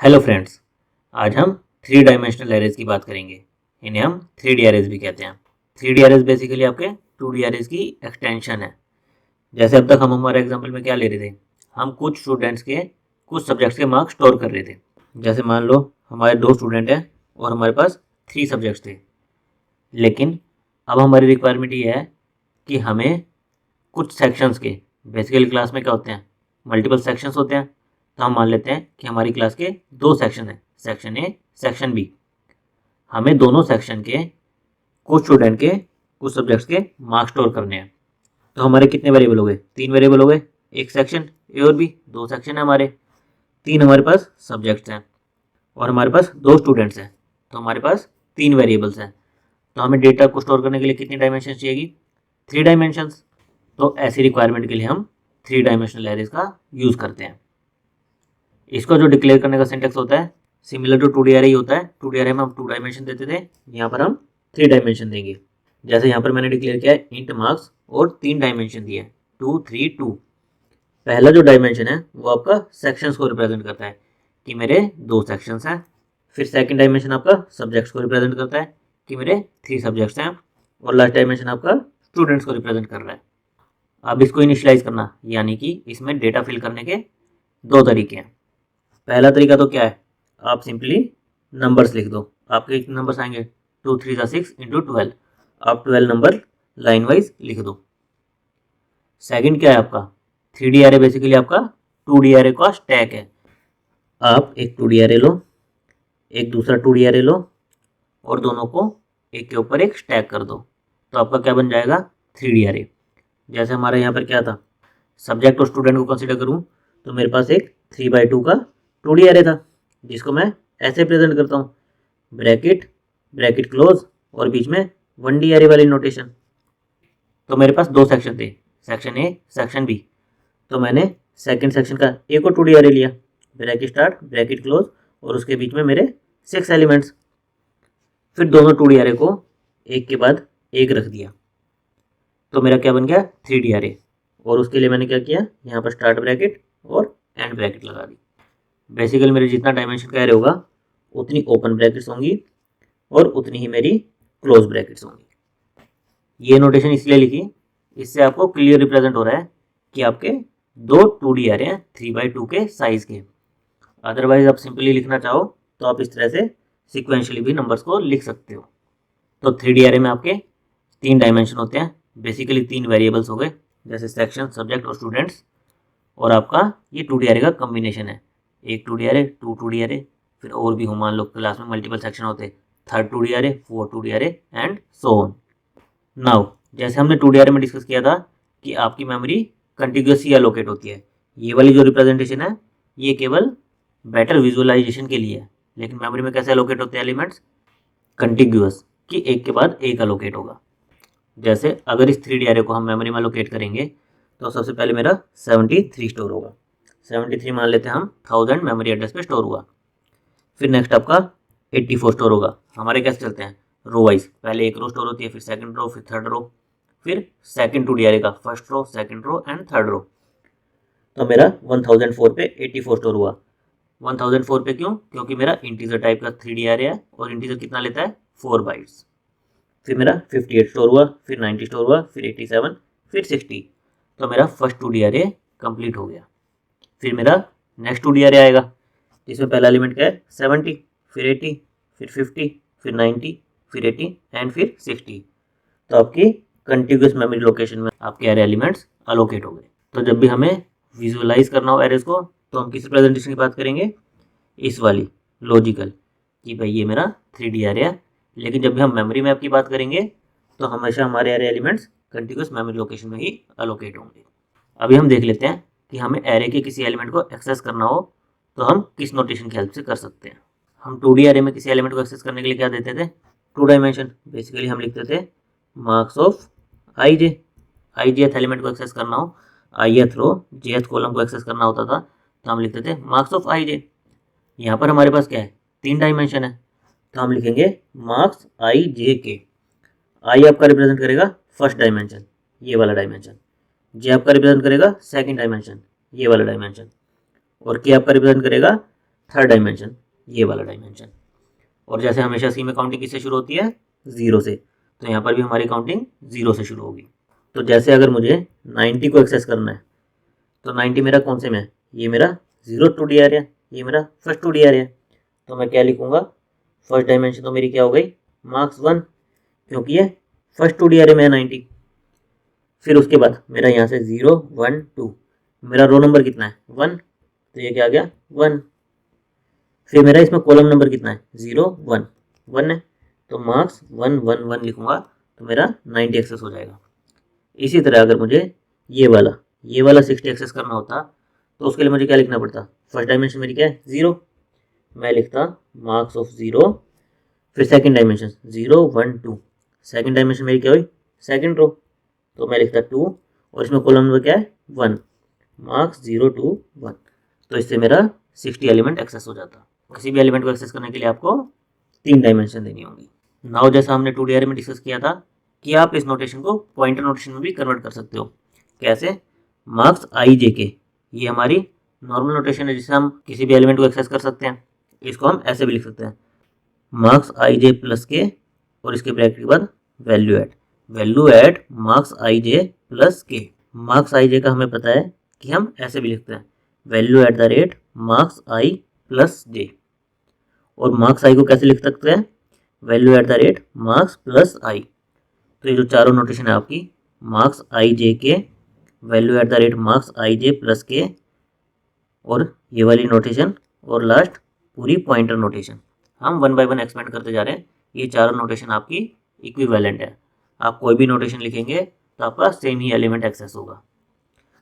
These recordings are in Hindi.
हेलो फ्रेंड्स, आज हम थ्री डायमेंशनल एरेज की बात करेंगे। इन्हें हम 3D एरेज भी कहते हैं। 3D एरेज बेसिकली आपके 2D एरेज की एक्सटेंशन है। जैसे अब तक हम हमारे एग्जांपल में क्या ले रहे थे, हम कुछ स्टूडेंट्स के कुछ सब्जेक्ट्स के मार्क्स स्टोर कर रहे थे। जैसे मान लो हमारे 2 स्टूडेंट हैं और हमारे पास 3 सब्जेक्ट्स थे, लेकिन अब हमारी रिक्वायरमेंट ये है कि हमें कुछ सेक्शंस के, बेसिकली क्लास में क्या होते हैं, मल्टीपल सेक्शंस होते हैं। तो हम मान लेते हैं कि हमारी क्लास के 2 सेक्शन हैं, सेक्शन ए सेक्शन बी। हमें दोनों सेक्शन के कुछ स्टूडेंट के कुछ सब्जेक्ट्स के मार्क्स स्टोर करने हैं। तो हमारे कितने वेरिएबल हो गए, 3 वेरिएबल हो गए। एक सेक्शन ए और बी, 2 सेक्शन है हमारे, 3 हमारे पास सब्जेक्ट्स हैं और हमारे पास 2 स्टूडेंट्स हैं। तो हमारे पास 3 वेरिएबल्स हैं। तो हमें डेटा को स्टोर करने के लिए कितनी डायमेंशन चाहिएगी, 3 डायमेंशंस। तो ऐसी रिक्वायरमेंट के लिए हम 3 डायमेंशनल एरेज का यूज़ करते हैं। इसको जो डिक्लेयर करने का सिंटेक्स होता है सिमिलर टू 2D एरे ही होता है। 2D एरे में हम 2 डायमेंशन देते थे, यहाँ पर हम 3 डायमेंशन देंगे। जैसे यहाँ पर मैंने डिक्लेयर किया है इंट मार्क्स और 3 डायमेंशन दिए, 2 3 2। पहला जो डायमेंशन है वो आपका सेक्शंस को रिप्रेजेंट करता है कि मेरे 2 सेक्शंस हैं। फिर सेकंड डायमेंशन आपका सब्जेक्ट्स को रिप्रेजेंट करता है कि मेरे 3 सब्जेक्ट्स हैं। और लास्ट डायमेंशन आपका स्टूडेंट्स को रिप्रेजेंट कर रहा है। अब इसको इनिशियलाइज करना, यानी कि इसमें डेटा फिल करने के 2 तरीके हैं। पहला तरीका तो क्या है, आप सिंपली नंबर्स लिख दो। आपके कितने नंबर्स आएंगे, 2 3 6 इंटू 12। आप 12 नंबर लाइन वाइज लिख दो। सेकंड क्या है आपका, 3D एरे बेसिकली आपका 2D एरे का स्टैक है। आप एक 2D एरे लो, एक दूसरा 2D एरे लो और दोनों को एक के ऊपर एक स्टैक कर दो। तो आपका क्या बन जाएगा, 3D एरे। जैसे हमारे यहाँ पर क्या था, सब्जेक्ट और स्टूडेंट को कंसिडर करूँ तो मेरे पास एक 3/2 का 2D एरे था, जिसको मैं ऐसे प्रेजेंट करता हूँ, ब्रैकेट ब्रैकेट क्लोज और बीच में 1D एरे वाली नोटेशन। तो मेरे पास 2 सेक्शन थे, सेक्शन ए सेक्शन बी। तो मैंने सेकंड सेक्शन का एक और 2D एरे लिया, ब्रैकेट स्टार्ट ब्रैकेट क्लोज और उसके बीच में मेरे 6 एलिमेंट्स। फिर दोनों 2D एरे को एक के बाद एक रख दिया। तो मेरा क्या बन गया, 3D एरे। और उसके लिए मैंने क्या किया, यहाँ पर स्टार्ट ब्रैकेट और एंड ब्रैकेट लगा दी। बेसिकली मेरे जितना डायमेंशन का एरे होगा उतनी ओपन ब्रैकेट्स होंगी और उतनी ही मेरी क्लोज ब्रैकेट्स होंगी। ये नोटेशन इसलिए लिखी, इससे आपको क्लियर रिप्रेजेंट हो रहा है कि आपके 2 2D एरे हैं 3/2 के साइज के। अदरवाइज आप सिंपली लिखना चाहो तो आप इस तरह से सिक्वेंशली भी नंबर्स को लिख सकते हो। तो 3D एरे में आपके 3 डायमेंशन होते हैं, बेसिकली 3 वेरिएबल्स हो गए, जैसे सेक्शन सब्जेक्ट और स्टूडेंट्स। और आपका ये 2D एरे का कॉम्बिनेशन है, एक 2D एरे 2 एरे, फिर और भी हो, मान लो क्लास में मल्टीपल सेक्शन होते, third 2D array 4 2D array and so on. Now जैसे हमने 2D एरे में डिस्कस किया था कि आपकी मेमोरी कंटिन्यूअसली एलोकेट होती है। ये वाली जो रिप्रेजेंटेशन है ये केवल बेटर विजुअलाइजेशन के लिए है, लेकिन मेमोरी में कैसे एलोकेट होते हैं एलिमेंट्स, कंटिन्यूअस, कि एक के बाद एक एलोकेट होगा। जैसे अगर इस 3D एरे को हम मेमोरी में एलोकेट करेंगे तो सबसे पहले मेरा 73 स्टोर होगा। 73 मान लेते हैं हम 1000 मेमोरी एड्रेस पे स्टोर हुआ। फिर नेक्स्ट आपका 84 स्टोर होगा। हमारे कैसे चलते हैं, रो वाइज, पहले एक रो स्टोर होती है, फिर सेकंड रो, फिर थर्ड रो, फिर सेकंड 2D एरे का first row second row and third row. तो मेरा 1004 पे 84 स्टोर हुआ। 1004 पे क्यों, क्योंकि मेरा इंटीजर टाइप का 3D एरे है और इंटीजर कितना लेता है, 4 बाइट्स। फिर मेरा 58 स्टोर हुआ, फिर 90 स्टोर हुआ, फिर 87, फिर 60। तो मेरा फर्स्ट 2D एरे कंप्लीट हो गया। फिर मेरा नेक्स्ट 2D एरे आएगा, जिसमें पहला एलिमेंट क्या है, 70, फिर 80, फिर 50, फिर 90, फिर 80 एंड फिर 60। तो आपकी कंटिन्यूअस मेमोरी लोकेशन में आपके एरे एलिमेंट्स अलोकेट हो गए। तो जब भी हमें विजुअलाइज करना हो एरेज को तो हम किस प्रेजेंटेशन की बात करेंगे, इस वाली लॉजिकल, कि भाई ये मेरा 3D एरे है। लेकिन जब भी हम मेमोरी मैप की बात करेंगे तो हमेशा हमारे array elements continuous memory location में ही अलोकेट होंगे। अभी हम देख लेते हैं कि हमें एरे के किसी एलिमेंट को एक्सेस करना हो तो हम किस नोटेशन की हेल्प से कर सकते हैं। हम 2D एरे में किसी एलिमेंट को एक्सेस करने के लिए क्या देते थे, 2 डायमेंशन। बेसिकली हम लिखते थे मार्क्स ऑफ आई जे। आई जेथ एलिमेंट को एक्सेस करना हो, ith रो jth कॉलम को एक्सेस करना होता था तो हम लिखते थे मार्क्स ऑफ आई जे। यहाँ पर हमारे पास क्या है, 3 डायमेंशन है, तो हम लिखेंगे मार्क्स आई जे के। आई आपका रिप्रेजेंट करेगा फर्स्ट डायमेंशन, ये वाला डायमेंशन। जे आपका रिप्रेजेंट करेगा सेकंड डायमेंशन, ये वाला डायमेंशन। और के आपका रिप्रेजेंट करेगा थर्ड डायमेंशन, ये वाला डायमेंशन। और जैसे हमेशा सी में काउंटिंग किससे शुरू होती है, 0 से, तो यहाँ पर भी हमारी काउंटिंग 0 से शुरू होगी। तो जैसे अगर मुझे 90 को एक्सेस करना है, तो 90 मेरा कौन से में है, ये मेरा 0 2 डी एरिया, ये मेरा फर्स्ट 2 डी एरिया। तो मैं क्या लिखूंगा, फर्स्ट डायमेंशन तो मेरी क्या हो गई, मार्क्स 1, क्योंकि ये फर्स्ट 2 डी एरिया में है 90। फिर उसके बाद मेरा यहाँ से 0 1 2, मेरा रो नंबर कितना है 1, तो ये क्या आ गया 1। फिर मेरा इसमें कॉलम नंबर कितना है 0 1 1 है, तो मार्क्स 1 1 1 लिखूंगा तो मेरा 90 एक्सेस हो जाएगा। इसी तरह अगर मुझे ये वाला 60 एक्सेस करना होता तो उसके लिए मुझे क्या लिखना पड़ता, फर्स्ट डायमेंशन मेरी क्या है 0, मैं लिखता मार्क्स ऑफ 0, फिर सेकंड डायमेंशन 0 1 2, सेकंड डायमेंशन मेरी क्या हुई सेकंड रो, तो मैं लिखता 2 और इसमें कॉलम नंबर क्या है 1, मार्क्स 0 2 1। तो इससे मेरा 60 एलिमेंट एक्सेस हो जाता। किसी भी एलिमेंट को एक्सेस करने के लिए आपको 3 डायमेंशन देनी होंगी। नाउ जैसा हमने 2D एरे में डिस्कस किया था कि आप इस नोटेशन को पॉइंटर नोटेशन में भी कन्वर्ट कर सकते हो। कैसे, मार्क्स आई जे के, ये हमारी नॉर्मल नोटेशन है जिससे हम किसी भी एलिमेंट को एक्सेस कर सकते हैं। इसको हम ऐसे भी लिख सकते हैं, मार्क्स आई जे प्लस के और इसके ब्रैकेट के बाद value eight marks I J plus के। मार्क्स आई जे का हमें पता है कि हम ऐसे भी लिखते हैं, value at the rate marks I plus J. और मार्क्स आई को कैसे लिख सकते हैं, value at the rate marks plus I. तो ये जो चारों नोटेशन है आपकी, मार्क्स आई जे के, value at the rate marks I J plus के, और ये वाली नोटेशन, और लास्ट पूरी पॉइंटर नोटेशन, हम 1 बाय 1 एक्सपेंड करते जा रहे हैं। ये चारों नोटेशन आपकी इक्विवेलेंट है। आप कोई भी नोटेशन लिखेंगे तो आपका सेम ही एलिमेंट एक्सेस होगा।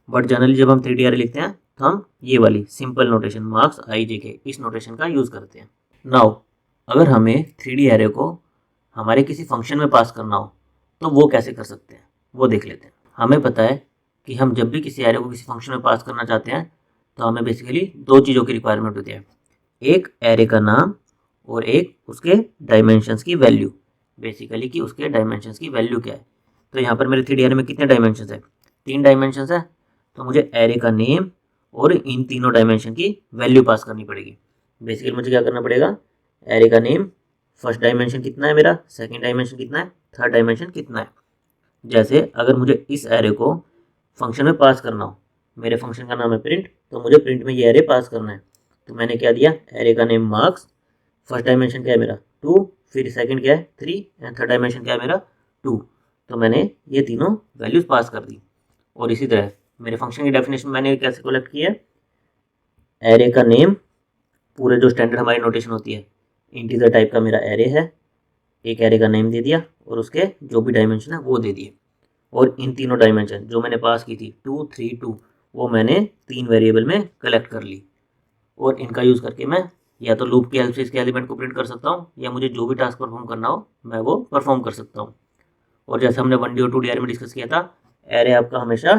बट जनरली जब हम 3D एरे लिखते हैं तो हम ये वाली सिंपल नोटेशन मार्क्स आई जे के, इस नोटेशन का यूज़ करते हैं। नाउ अगर हमें 3D एरे को हमारे किसी फंक्शन में पास करना हो तो वो कैसे कर सकते हैं, वो देख लेते हैं। हमें पता है कि हम जब भी किसी एरे को किसी फंक्शन में पास करना चाहते हैं तो हमें बेसिकली 2 चीज़ों की रिक्वायरमेंट होती है, एक एरे का नाम और एक उसके डायमेंशंस की वैल्यू। बेसिकली कि उसके डायमेंशंस की वैल्यू क्या है। तो यहाँ पर मेरे 3D एरे में कितने डायमेंशंस है, 3 डायमेंशंस है, तो मुझे एरे का नेम और इन तीनों डायमेंशन की वैल्यू पास करनी पड़ेगी। बेसिकली मुझे क्या करना पड़ेगा, एरे का नेम, फर्स्ट डायमेंशन कितना है मेरा, सेकंड डायमेंशन कितना है, थर्ड डायमेंशन कितना है। जैसे अगर मुझे इस एरे को फंक्शन में पास करना हो, मेरे फंक्शन का नाम है प्रिंट, तो मुझे प्रिंट में ये एरे पास करना है। तो मैंने क्या दिया, एरे का नेम मार्क्स, फर्स्ट डायमेंशन क्या है मेरा 2, फिर सेकंड क्या है 3 एंड थर्ड डायमेंशन क्या है मेरा 2। तो मैंने ये तीनों वैल्यूज पास कर दी। और इसी तरह मेरे फंक्शन की डेफिनेशन मैंने कैसे कलेक्ट की है, एरे का नेम, पूरे जो स्टैंडर्ड हमारी नोटेशन होती है, इंटीजर टाइप का मेरा एरे है, एक एरे का नेम दे दिया और उसके जो भी डायमेंशन है वो दे दिए। और इन तीनों डायमेंशन जो मैंने पास की थी 2 3 2, वो मैंने 3 वेरिएबल में कलेक्ट कर ली। और इनका यूज़ करके मैं या तो लूप की हेल्प से इसके एलिमेंट को प्रिंट कर सकता हूँ, या मुझे जो भी टास्क परफॉर्म करना हो मैं वो परफॉर्म कर सकता हूँ। और जैसे हमने 1D और 2D एरे में डिस्कस किया था, एरे आपका हमेशा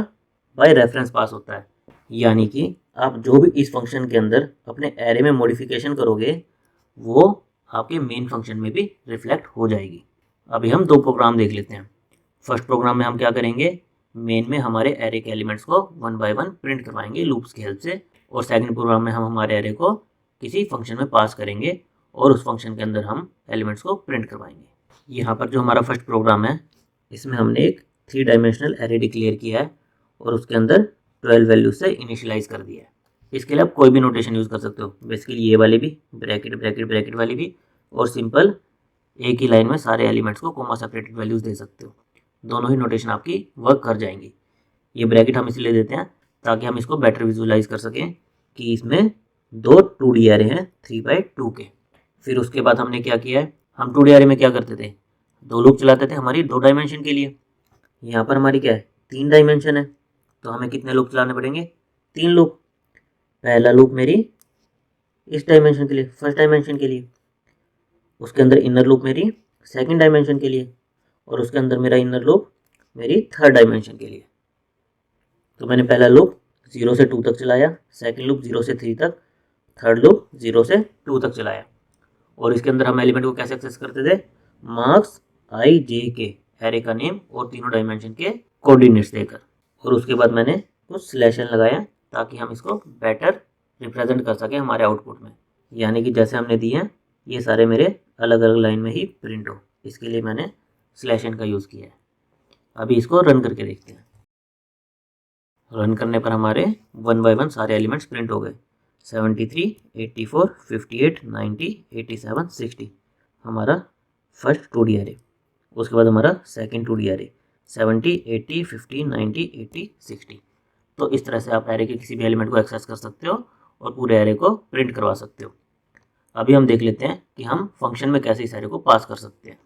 बाय रेफरेंस पास होता है, यानी कि आप जो भी इस फंक्शन के अंदर अपने एरे में मॉडिफिकेशन करोगे वो आपके मेन फंक्शन में भी रिफ्लेक्ट हो जाएगी। अभी हम 2 प्रोग्राम देख लेते हैं। फर्स्ट प्रोग्राम में हम क्या करेंगे, मेन में हमारे एरे के एलिमेंट्स को 1 बाय 1 प्रिंट करवाएंगे लूप्स की हेल्प से। और सेकंड प्रोग्राम में हम हमारे एरे को किसी फंक्शन में पास करेंगे और उस फंक्शन के अंदर हम एलिमेंट्स को प्रिंट करवाएंगे। यहाँ पर जो हमारा फर्स्ट प्रोग्राम है, इसमें हमने एक 3 डायमेंशनल एरे डिक्लेयर किया है और उसके अंदर 12 वैल्यूज से इनिशियलाइज कर दिया है। इसके लिए आप कोई भी नोटेशन यूज़ कर सकते हो, बेसिकली ये वाली भी, ब्रैकेट ब्रैकेट ब्रैकेट वाली भी, और सिंपल एक ही लाइन में सारे एलिमेंट्स को कोमा सेपरेटेड वैल्यूज दे सकते हो। दोनों ही नोटेशन आपकी वर्क कर जाएंगी। ये ब्रैकेट हम इसलिए देते हैं ताकि हम इसको बेटर विजुअलाइज कर सकें कि इसमें 2 2D एरे हैं 3 बाय 2 के। फिर उसके बाद हमने क्या किया है, हम 2D एरे में क्या करते थे, 2 लूप चलाते थे हमारी 2 डायमेंशन के लिए। यहाँ पर हमारी क्या है 3 डायमेंशन है, तो हमें कितने लूप चलाने पड़ेंगे, 3 लूप। पहला लूप मेरी इस डायमेंशन के लिए, फर्स्ट डायमेंशन के लिए, उसके अंदर इनर लूप मेरी सेकंड डायमेंशन के लिए, और उसके अंदर मेरा इनर लूप मेरी थर्ड डायमेंशन के लिए। तो मैंने पहला लूप 0 से 2 तक चलाया, सेकंड लूप 0 से 3 तक, थर्ड लूप 0 से 2 तक चलाया। और इसके अंदर हम एलिमेंट को कैसे एक्सेस करते थे, मार्क्स आई जे के, एरे का नेम और तीनों डायमेंशन के कोऑर्डिनेट्स देकर। और उसके बाद मैंने कुछ स्लैशन लगाया ताकि हम इसको बेटर रिप्रेजेंट कर सकें हमारे आउटपुट में। यानी कि जैसे हमने दिए हैं ये सारे मेरे अलग अलग लाइन में ही प्रिंट हो, इसके लिए मैंने /n का यूज़ किया है। अभी इसको रन करके देखते हैं। रन करने पर हमारे 1 बाय 1 सारे एलिमेंट्स प्रिंट हो गए। 73, 84, 58, 90, 87, 60 हमारा फर्स्ट 2D एरे। उसके बाद हमारा सेकंड 2D एरे 70, 80, 50, 90, 80, 60। तो इस तरह से आप एरे के किसी भी एलिमेंट को एक्सेस कर सकते हो और पूरे एरे को प्रिंट करवा सकते हो। अभी हम देख लेते हैं कि हम फंक्शन में कैसे इस एरे को पास कर सकते हैं।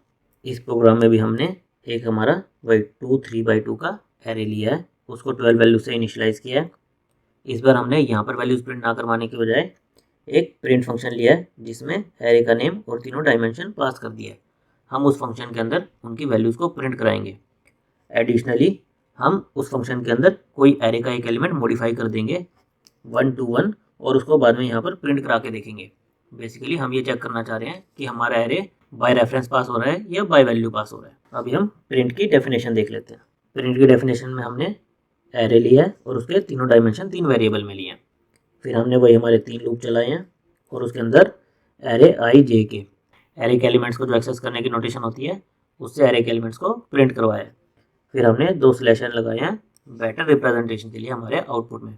इस प्रोग्राम में भी हमने एक हमारा वही 2 3/2 का एरे लिया है, उसको 12 वैल्यू से इनिशियलाइज़ किया है। इस बार हमने यहाँ पर वैल्यूज़ प्रिंट ना करवाने की बजाय एक प्रिंट फंक्शन लिया है जिसमें एरे का नेम और तीनों डायमेंशन पास कर दिया है। हम उस फंक्शन के अंदर उनकी वैल्यूज़ को प्रिंट कराएंगे। एडिशनली हम उस फंक्शन के अंदर कोई एरे का एक एलिमेंट मॉडिफाई कर देंगे 1 to 1 और उसको बाद में यहाँ पर प्रिंट करा के देखेंगे। बेसिकली हम ये चेक करना चाह रहे हैं कि हमारा एरे बाय रेफरेंस पास हो रहा है या बाय वैल्यू पास हो रहा है। अभी हम प्रिंट की डेफिनेशन देख लेते हैं। प्रिंट की डेफिनेशन में हमने एरे लिया है और उसके तीनों डायमेंशन 3 वेरिएबल में लिए हैं। फिर हमने वही हमारे 3 लूप चलाए हैं और उसके अंदर एरे i j के एरे के एलिमेंट्स को जो एक्सेस करने की नोटेशन होती है उससे एरे के एलिमेंट्स को प्रिंट करवाया है। फिर हमने 2 /n लगाए हैं बेटर रिप्रेजेंटेशन के लिए हमारे आउटपुट में।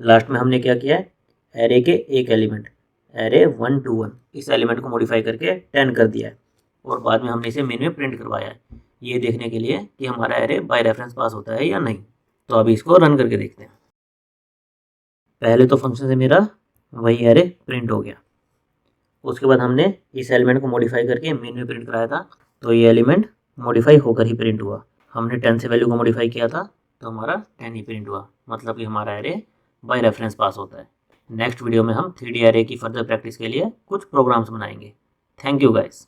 लास्ट में हमने क्या किया है, एरे के एक एलिमेंट एरे 1 to 1 इस एलिमेंट को मॉडिफाई करके 10 कर दिया है और बाद में हमने इसे मेन में प्रिंट करवाया है, ये देखने के लिए कि हमारा एरे बाय रेफरेंस पास होता है या नहीं। तो अभी इसको रन करके देखते हैं। पहले तो फंक्शन से मेरा वही एरे प्रिंट हो गया। उसके बाद हमने इस एलिमेंट को मॉडिफाई करके मेन में प्रिंट कराया था, तो ये एलिमेंट मॉडिफाई होकर ही प्रिंट हुआ। हमने 10 से वैल्यू को मॉडिफाई किया था तो हमारा 10 ही प्रिंट हुआ, मतलब कि हमारा एरे बाय रेफरेंस पास होता है। नेक्स्ट वीडियो में हम 3D एरे की फर्दर प्रैक्टिस के लिए कुछ प्रोग्राम्स बनाएंगे। Thank you guys.